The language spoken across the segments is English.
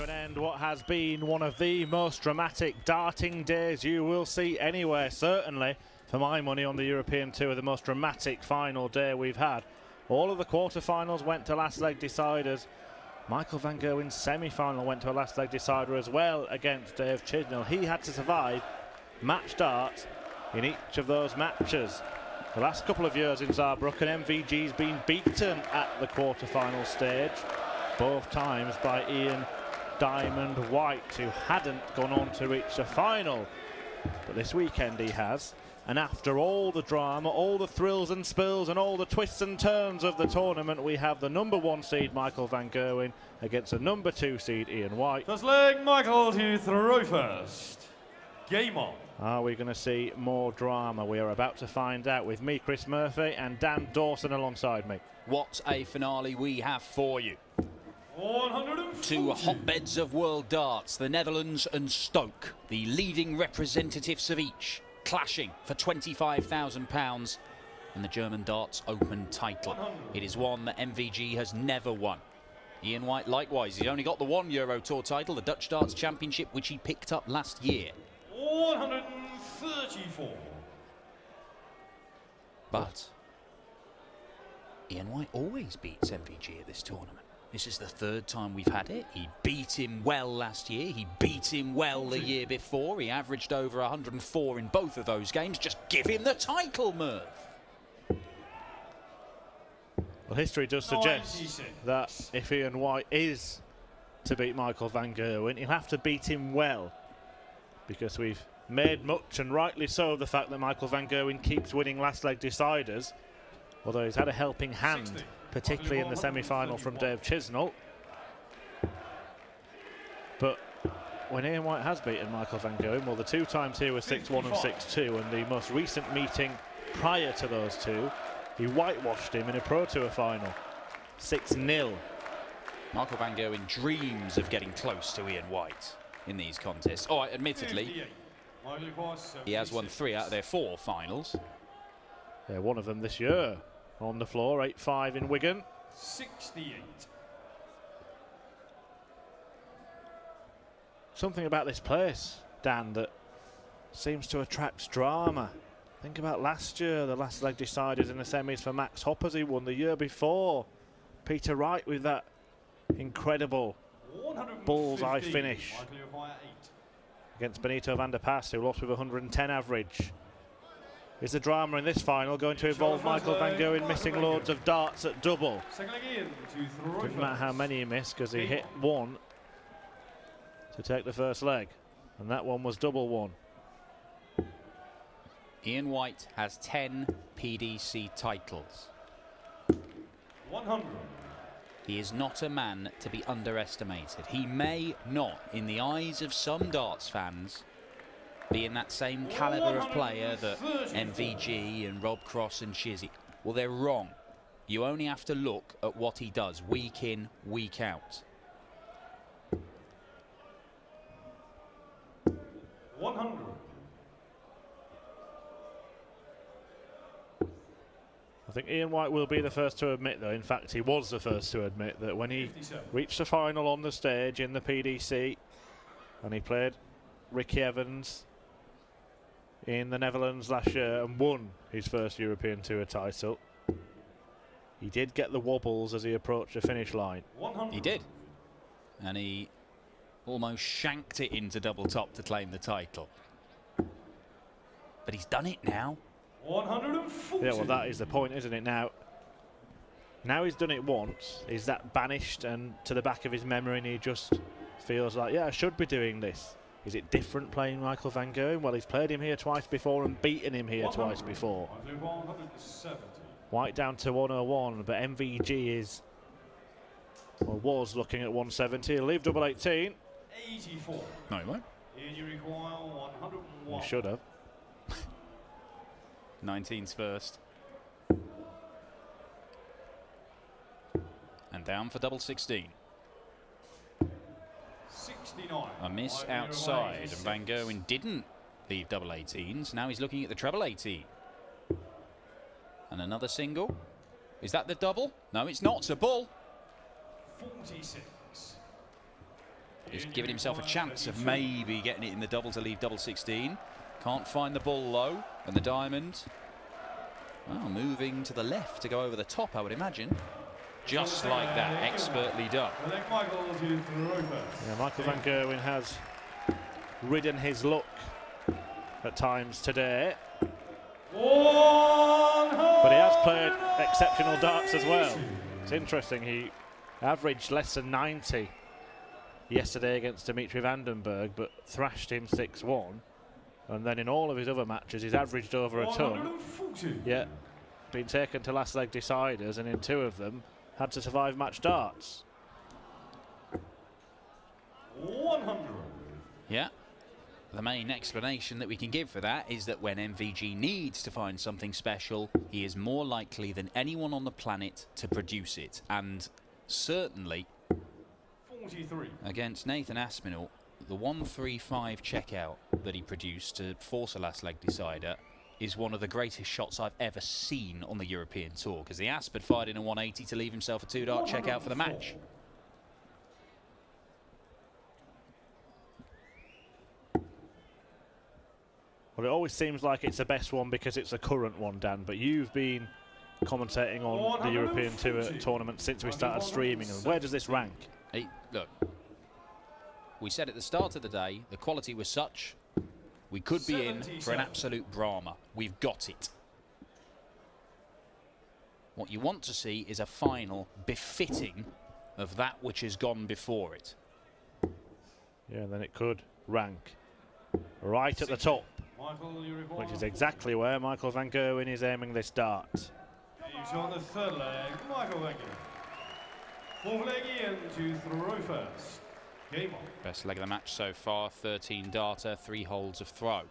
an end what has been one of the most dramatic darting days you will see anywhere. Certainly, for my money, on the European Tour, the most dramatic final day we've had. All of the quarterfinals went to last leg deciders. Michael van Gerwen's semi-final went to a last leg decider as well against Dave Chisnell. He had to survive match darts in each of those matches. The last couple of years in Saarbrücken, MVG's been beaten at the quarter-final stage, both times by Ian Diamond White, who hadn't gone on to reach the final. But this weekend he has. And after all the drama, all the thrills and spills and all the twists and turns of the tournament, we have the #1 seed Michael van Gerwen against the #2 seed Ian White. First leg, Michael to throw first. Game on. Are we going to see more drama? We are about to find out with me, Chris Murphy, and Dan Dawson alongside me. What a finale we have for you. 140. Two hotbeds of world darts, the Netherlands and Stoke, the leading representatives of each, clashing for £25,000 in the German Darts Open title. It is one that MVG has never won. Ian White likewise, he's only got the one Euro Tour title, the Dutch Darts Championship, which he picked up last year. 134. But Ian White always beats MVG at this tournament. This is the third time we've had it. He beat him well last year. He beat him well the year before. He averaged over 104 in both of those games. Just give him the title, Murph. Well, history does suggest that if Ian White is to beat Michael van Gerwen, he'll have to beat him well, because we've made much, and rightly so, of the fact that Michael van Gerwen keeps winning last leg deciders, although he's had a helping hand, particularly in the semi-final from Dave Chisnell. But when Ian White has beaten Michael van Gerwen, well, the two times here were 6-1 and 6-2, and the most recent meeting prior to those two, he whitewashed him in a Pro Tour final, 6-0. Michael van Gerwen dreams of getting close to Ian White in these contests. Oh, admittedly, he has won 3 out of their 4 finals. Yeah, one of them this year on the floor, 8-5 in Wigan. 68. Something about this place, Dan, that seems to attract drama. Think about last year, the last leg deciders in the semis for Max Hoppers. He won the year before. Peter Wright with that incredible bullseye finish against Benito van der Pas, who lost with 110 average. Is the drama in this final going to involve Michael van Gerwen missing loads of darts at double? Doesn't matter how many he missed, because he hit one to take the first leg, and that one was double one. Ian White has 10 PDC titles. 100. He is not a man to be underestimated. He may not, in the eyes of some darts fans, be in that same calibre of player that MVG and Rob Cross and Chizzy. Well, they're wrong. You only have to look at what he does week in, week out. 100. I think Ian White will be the first to admit, though, in fact he was the first to admit, that when he reached the final on the stage in the PDC and he played Ricky Evans in the Netherlands last year and won his first European Tour title, he did get the wobbles as he approached the finish line. 100. He did. And he almost shanked it into double top to claim the title. But he's done it now. 140. Yeah, well, that is the point, isn't it? Now he's done it once. Is that banished and to the back of his memory, and he just feels like, yeah, I should be doing this? Is it different playing Michael van Gerwen? Well, he's played him here twice before and beaten him here twice before. 170. White down to 101, but MVG is, well, was looking at 170. He'll leave double 18. 84. No, he won't. Here you require 101. He should have. 19's first. And down for double 16. 69. A miss outside, and van Gerwen didn't leave double 18s. Now he's looking at the treble 18. And another single. Is that the double? No, it's not. It's a bull. 46. He's giving himself a chance of maybe getting it in the double to leave double 16. Can't find the ball low, and the diamond, well, moving to the left to go over the top, I would imagine. Just like that, expertly done. Yeah, Michael van Gerwen has ridden his luck at times today, but he has played exceptional darts as well. It's interesting, he averaged less than 90 yesterday against Dimitri Vandenberg, but thrashed him 6-1. And then in all of his other matches, he's averaged over a ton. Yet, been taken to last leg deciders, and in 2 of them, had to survive match darts. 100. Yeah. The main explanation that we can give for that is that when MVG needs to find something special, he is more likely than anyone on the planet to produce it. And certainly, 43. Against Nathan Aspinall, the 135 checkout that he produced to force a last leg decider is one of the greatest shots I've ever seen on the European Tour, because the Asp had fired in a 180 to leave himself a 2-dart checkout for the match. Well, it always seems like it's the best one because it's a current one, Dan, but you've been commentating on the European Tour tournament since we started streaming them. Where does this rank? Hey, look, we said at the start of the day the quality was such we could be in for an absolute drama. We've got it. What you want to see is a final befitting of that which has gone before it. Yeah, then it could rank right at the top, which is exactly where Michael van Gerwen is aiming this dart. He's on the 3rd leg, Michael van Gerwen. 4th leg Ian to throw first. Game on. Best leg of the match so far, 13 darter, 3 holes of throw.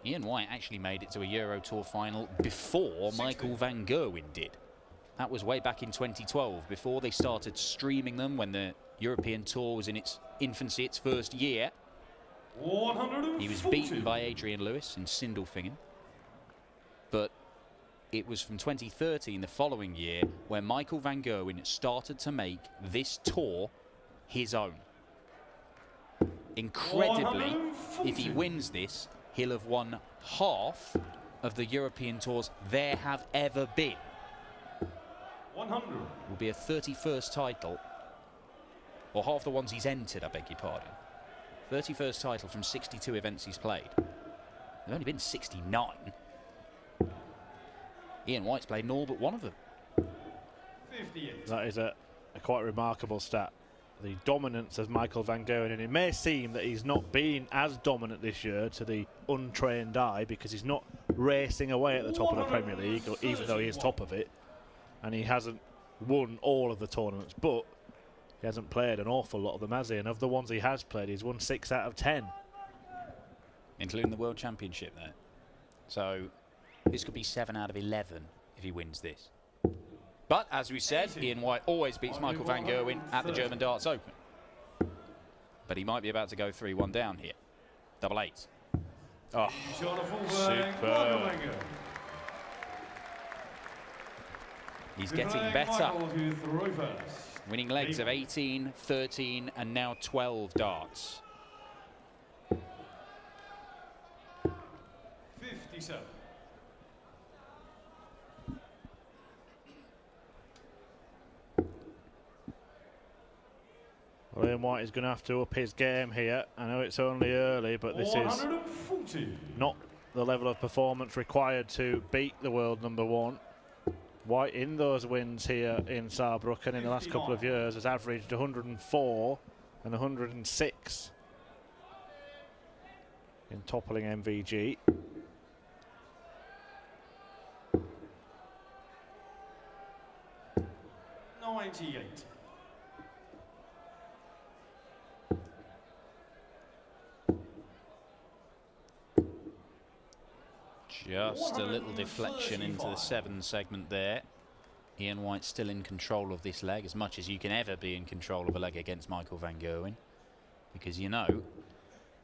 Ian White actually made it to a Euro Tour final before Michael van Gerwen did. That was way back in 2012, before they started streaming them, when the European Tour was in its infancy, its first year. 140. He was beaten by Adrian Lewis in Sindelfingen. But it was from 2013, the following year, where Michael van Gerwen started to make this tour his own. Incredibly, if he wins this, he'll have won half of the European Tours there have ever been. 100. Will be a 31st title, or half the ones he's entered, I beg your pardon. 31st title from 62 events he's played. There's only been 69. Ian White's played in all but one of them. 58. That is a quite remarkable stat. The dominance of Michael van Gerwen, and it may seem that he's not been as dominant this year to the untrained eye, because he's not racing away at the top of the Premier League, even though he is top of it, and he hasn't won all of the tournaments, but he hasn't played an awful lot of them, has he? And of the ones he has played, he's won 6 out of 10. Including the World Championship there. So this could be 7 out of 11 if he wins this. But, as we said, Ian White always beats Michael van Gerwen at the German Darts Open. But he might be about to go 3-1 down here. Double 8. Oh, superb. He's getting better. Winning legs of 18, 13, and now 12 darts. 57. Well, Ian White is going to have to up his game here. I know it's only early, but this is not the level of performance required to beat the world number 1. White, in those wins here in Saarbrücken in the last couple of years, has averaged 104 and 106 in toppling MVG. Just a little deflection into the 7 segment there. Ian White still in control of this leg, as much as you can ever be in control of a leg against Michael van Gerwen. Because, you know,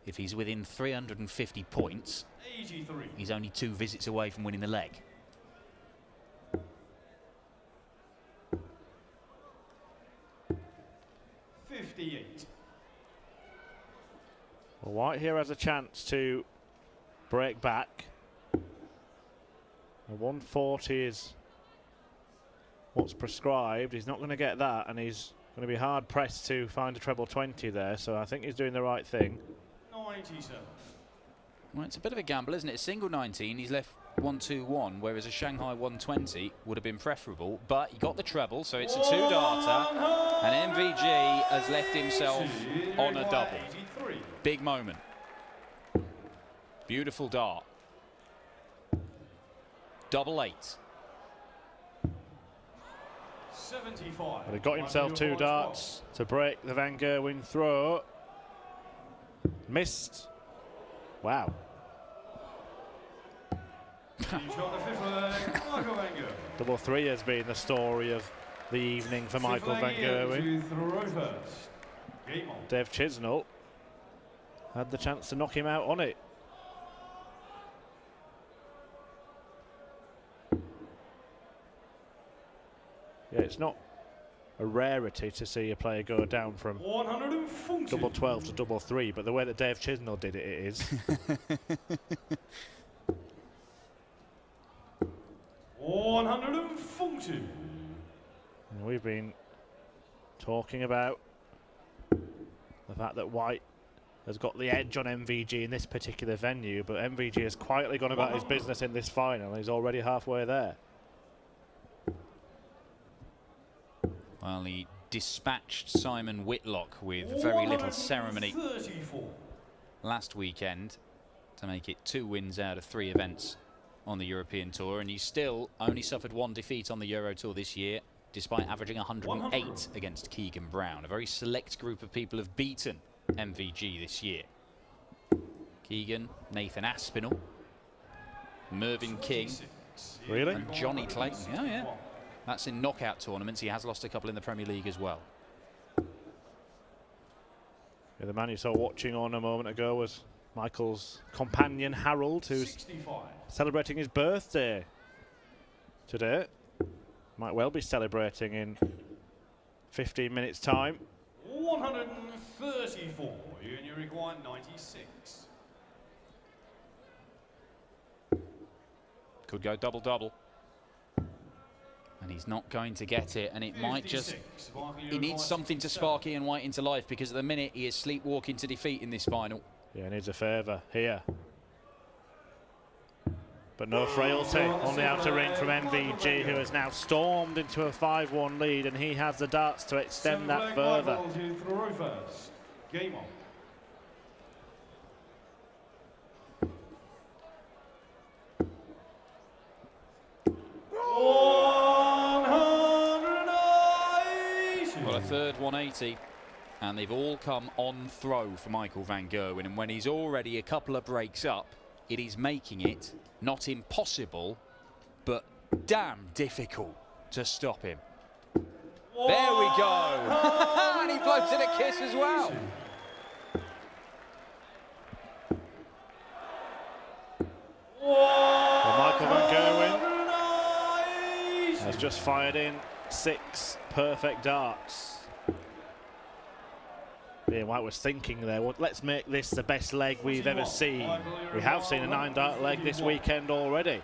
if he's within 350 points, 83. he's only 2 visits away from winning the leg. Well, White here has a chance to break back. The 140 is what's prescribed. He's not going to get that, and he's going to be hard pressed to find a treble 20 there, so I think he's doing the right thing. 97. Well, it's a bit of a gamble, isn't it? A single 19, he's left 1-2-1, whereas a Shanghai 120 would have been preferable, but he got the treble, so it's a two-darter, and MVG has left himself on a double. Big moment. Beautiful dart. Double 8. 75. But he got himself 2 darts to break the Van Gerwen throw. Missed. Wow. Double 3 has been the story of the evening for Michael Van Gerwen. Dave Chisnall had the chance to knock him out on it. Yeah, it's not a rarity to see a player go down from double 12 to double 3, but the way that Dave Chisnall did it, it is. 140. And we've been talking about the fact that White has got the edge on MVG in this particular venue, but MVG has quietly gone about his business in this final. He's already halfway there. Well, he dispatched Simon Whitlock with very little ceremony last weekend to make it 2 wins out of 3 events on the European Tour, and he's still only suffered 1 defeat on the Euro Tour this year, despite averaging 108 against Keegan Brown. A very select group of people have beaten MVG this year. Keegan, Nathan Aspinall, Mervyn King, Really? and Johnny Clayton. Oh, yeah. That's in knockout tournaments. He has lost a couple in the Premier League as well. Yeah, the man you saw watching on a moment ago was Michael's companion Harold, who's 65. celebrating his birthday today. Might well be celebrating in 15 minutes time. 134. You require 96. Could go double-double. And he's not going to get it, and it might just... He needs something to spark Ian White into life, because at the minute he is sleepwalking to defeat in this final. Yeah, needs a favour here. But no frailty on the outer ring from MVG, who has now stormed into a 5-1 lead, and he has the darts to extend that further. Game on. Well, a third 180, and they've all come on throw for Michael Van Gerwen, and when he's already a couple of breaks up, it is making it not impossible, but damn difficult to stop him. There we go. And he blows it a kiss as well. Well, Michael Van Gerwen has just fired in 6 perfect darts. Ian White was thinking there, well, let's make this the best leg we've ever seen. We have seen a 9-dart leg this weekend already.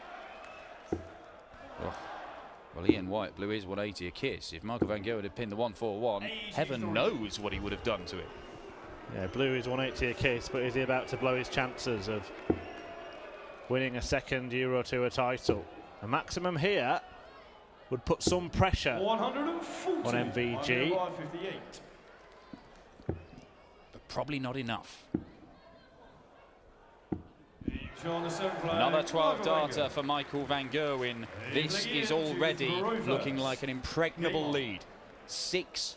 Well, Ian White blew his 180 a kiss. If Michael Van Gerwen had pinned the 141, heaven knows what he would have done to it. Yeah, blew his 180 a kiss, but is he about to blow his chances of winning a second Euro Tour title? A maximum here would put some pressure on MVG. But probably not enough. Another 12-darter for Michael Van Gerwen. This is already looking like an impregnable lead. 6-1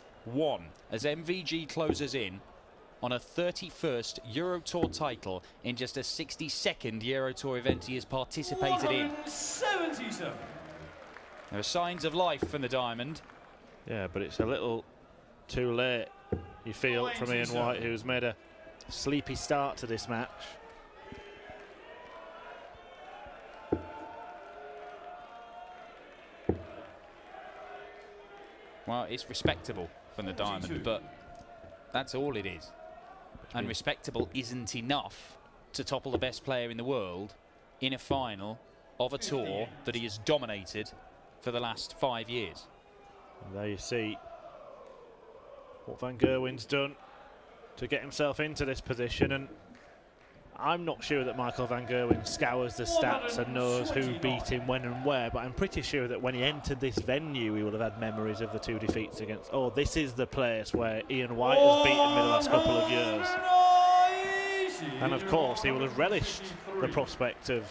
as MVG closes in on a 31st Euro Tour title in just a 62nd Euro Tour event he has participated in. 177. There are signs of life from the diamond. Yeah, but it's a little too late, you feel, from Ian White, who's made a sleepy start to this match. Well, it's respectable from the diamond, but that's all it is. and respectable isn't enough to topple the best player in the world in a final of a tour that he has dominated for the last 5 years. And there you see what Van Gerwen's done to get himself into this position, and I'm not sure that Michael Van Gerwen scours the stats and knows who beat him when and where, but I'm pretty sure that when he entered this venue he would have had memories of the 2 defeats against, oh, this is the place where Ian White has beaten me the last couple of years. And of course he will have relished the prospect of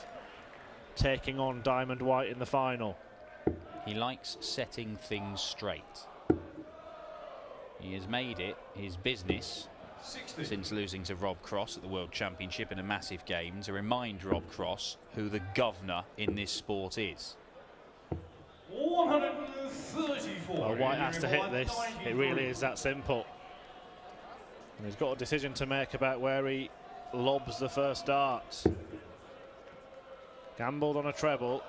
taking on Diamond White in the final. He likes setting things straight. He has made it his business 60. since losing to Rob Cross at the World Championship in a massive game to remind Rob Cross who the governor in this sport is. 134. Well, White has to hit this. It really is that simple. And he's got a decision to make about where he lobs the first darts. Gambled on a treble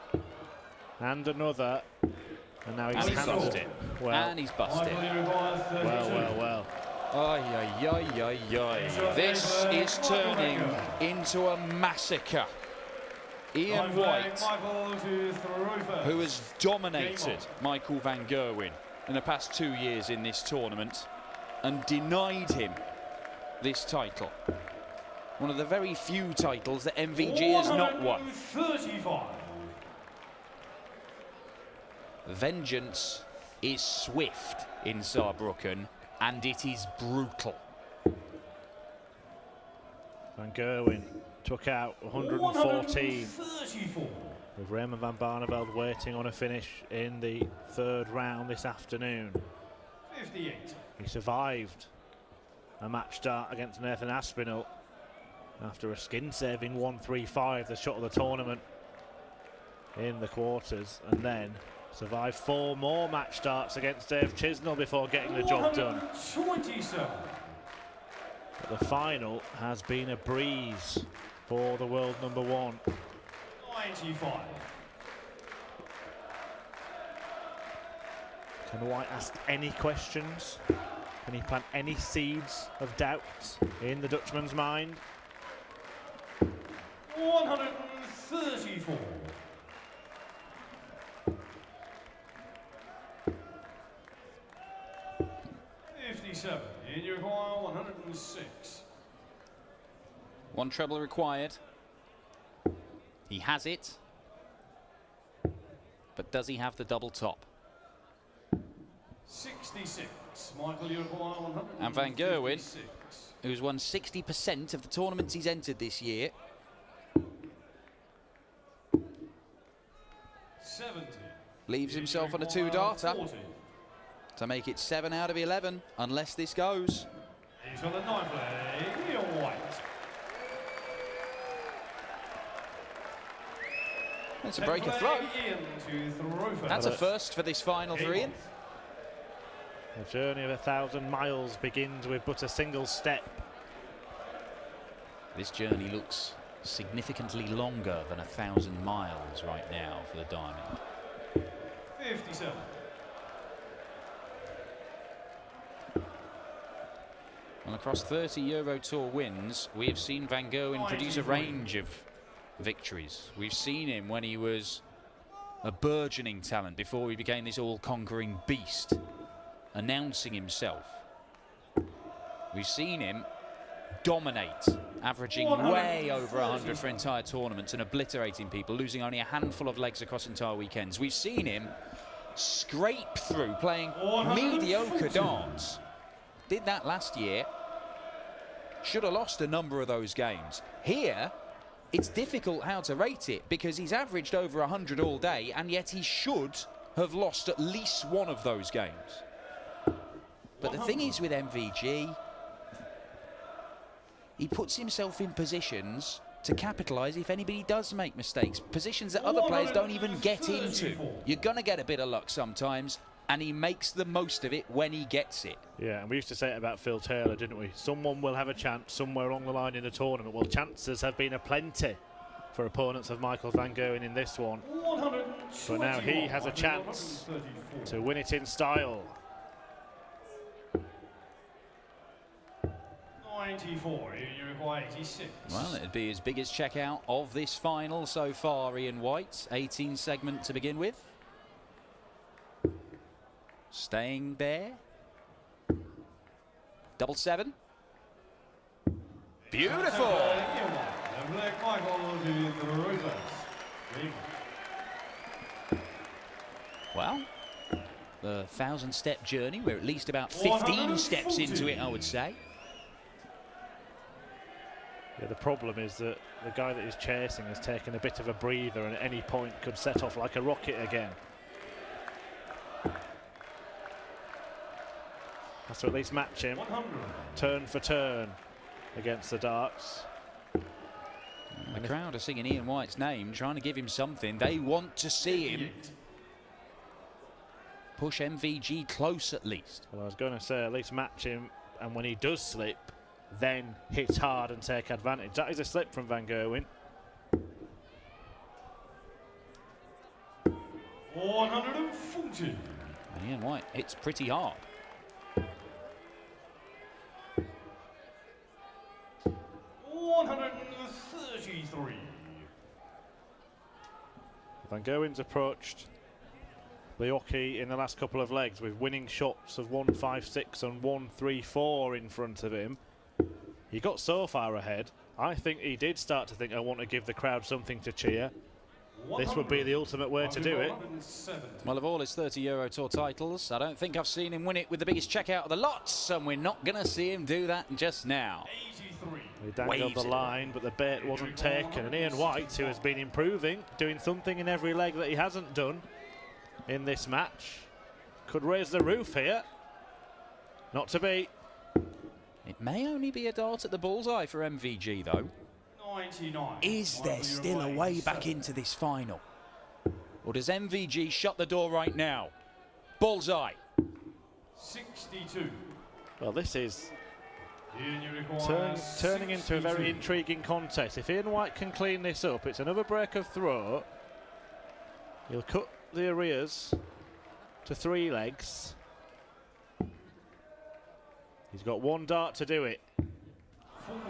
and another, and now he's handled it. Well, And he's busted. well. Ay, ay, ay, ay, ay. This is turning into a massacre. Ian White, who has dominated Michael Van Gerwen in the past 2 years in this tournament and denied him this title. One of the very few titles that MVG has not won. 135. Vengeance is swift in Saarbrücken, and it is brutal. Van Gerwen took out 114 134. with Raymond van Barneveld waiting on a finish in the 3rd round this afternoon. 58. He survived a match start against Nathan Aspinall after a skin-saving 135, the shot of the tournament in the quarters, and then survived 4 more match starts against Dave Chisnell before getting the job done. 127. But the final has been a breeze for the world number 1. 95. Can White ask any questions? Can he plant any seeds of doubt in the Dutchman's mind? 134. In your require 106. 1 treble required. He has it. But does he have the double top? 66. Michael, you require 156. And Van Gerwen, who's won 60% of the tournaments he's entered this year. 70. Leaves himself on a 2-darter to make it 7 out of 11, unless this goes. He's on the 9th leg, Ian White. That's a break of throw. That's a first for this final for Ian. The journey of 1,000 miles begins with but a single step. This journey looks significantly longer than 1,000 miles right now for the Diamond. 57. Well, across 30 Euro Tour wins, we have seen Van Gerwen produce a range of victories. We've seen him when he was a burgeoning talent before he became this all-conquering beast, announcing himself. We've seen him dominate, averaging way over 100 for entire tournaments and obliterating people, losing only a handful of legs across entire weekends. We've seen him scrape through, playing mediocre darts. Did that last year. Should have lost a number of those games. Here, it's difficult how to rate it because he's averaged over 100 all day, and yet he should have lost at least one of those games. But the thing is with MVG, he puts himself in positions to capitalise if anybody does make mistakes. Positions that other players don't even get into. You're going to get a bit of luck sometimes, and he makes the most of it when he gets it. Yeah, and we used to say it about Phil Taylor, didn't we? Someone will have a chance somewhere along the line in the tournament. Well, chances have been aplenty for opponents of Michael Van Gerwen in this one. But now he has a chance to win it in style. 94, you require 86. Well, it'd be his biggest checkout of this final so far, Ian White. 18 segment to begin with. Staying there. 777. Beautiful. Well, the 1,000-step journey. We're at least about 15 steps into it, I would say. Yeah, the problem is that the guy that he's chasing has taken a bit of a breather and at any point could set off like a rocket again. Has to at least match him, 100. turn for turn against the darts. And the crowd are singing Ian White's name, trying to give him something. They want to see him push MVG close at least. Well, I was going to say at least match him, and when he does slip, then hit hard and take advantage. That is a slip from Van Gerwen. 140. And Ian White hits pretty hard. 133. Van Gerwen's approached the hockey in the last couple of legs with winning shots of 156 and 134 in front of him. He got so far ahead, I think he did start to think, I want to give the crowd something to cheer. This would be the ultimate way to do it. Well, of all his 30 Euro Tour titles, I don't think I've seen him win it with the biggest checkout of the lots, and we're not going to see him do that just now. 83. He dangled the line, but the bait wasn't taken. And Ian White, who has been improving, doing something in every leg that he hasn't done in this match, could raise the roof here. Not to be. It may only be a dart at the bullseye for MVG, though. 99. Is there still a way back into this final? Or does MVG shut the door right now? Bullseye. 62. Well, this is Ian, you require turning into a very 62. intriguing contest. If Ian White can clean this up, it's another break of throw. He'll cut the arrears to 3 legs. He's got 1 dart to do it.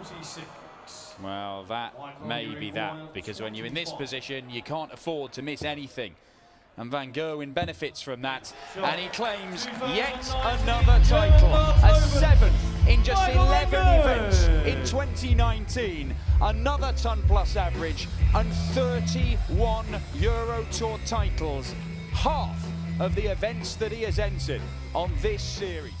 46. Well, that may be that, because when you're in this position, you can't afford to miss anything. And Van Gerwen benefits from that, and he claims yet another title, a 7th in just 11 events in 2019, another ton plus average, and 31 Euro Tour titles, half of the events that he has entered on this series.